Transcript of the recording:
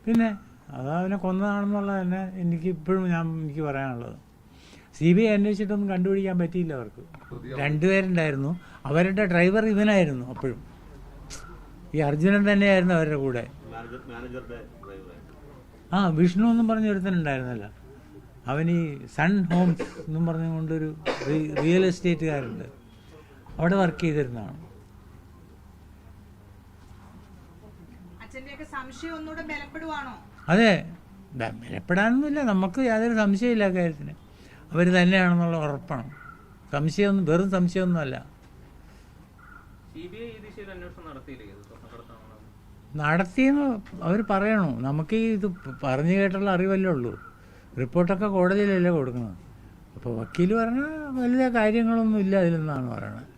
പിന്നെ അതവനെ കൊന്നതാണെന്നുള്ളത് തന്നെ ഇപ്പോഴും എനിക്ക് പറയാനുള്ളത്. CBI അന്വേഷിച്ചിട്ടൊന്നും കണ്ടുപിടിക്കാൻ പറ്റിയില്ല അവർക്ക്. 2 പേരുണ്ടായിരുന്നു. അവരുടെ ഡ്രൈവർ ഇവനായിരുന്നു. അപ്പോഴും ഈ അർജുനൻ തന്നെയായിരുന്നു അവരുടെ കൂടെ. വിഷ്ണു എന്നും പറഞ്ഞൊരുത്തനുണ്ടായിരുന്നല്ലോ. അവൻ ഈ സൺ ഹോംസ് എന്നും പറഞ്ഞുകൊണ്ടൊരു റിയൽ എസ്റ്റേറ്റുകാരുണ്ട്, അവിടെ വർക്ക് ചെയ്തിരുന്നതാണ്. അതെ, ബലപ്പെടാനൊന്നുമില്ല, നമുക്ക് യാതൊരു സംശയമില്ല കാര്യത്തിന്. അവർ തന്നെയാണെന്നുള്ള ഉറപ്പാണ്. സംശയമൊന്നും, വെറും സംശയമൊന്നുമല്ല. നടത്തിയെന്ന് അവർ പറയണു. നമുക്ക് ഇത് പറഞ്ഞു കേട്ടുള്ള അറിവല്ലേ ഉള്ളൂ. റിപ്പോർട്ടൊക്കെ കോടതിയിലല്ലേ കൊടുക്കുന്നത്. അപ്പോൾ വക്കീൽ പറഞ്ഞാൽ വലിയ കാര്യങ്ങളൊന്നും ഇല്ല അതിലെന്നാണ് പറയണത്.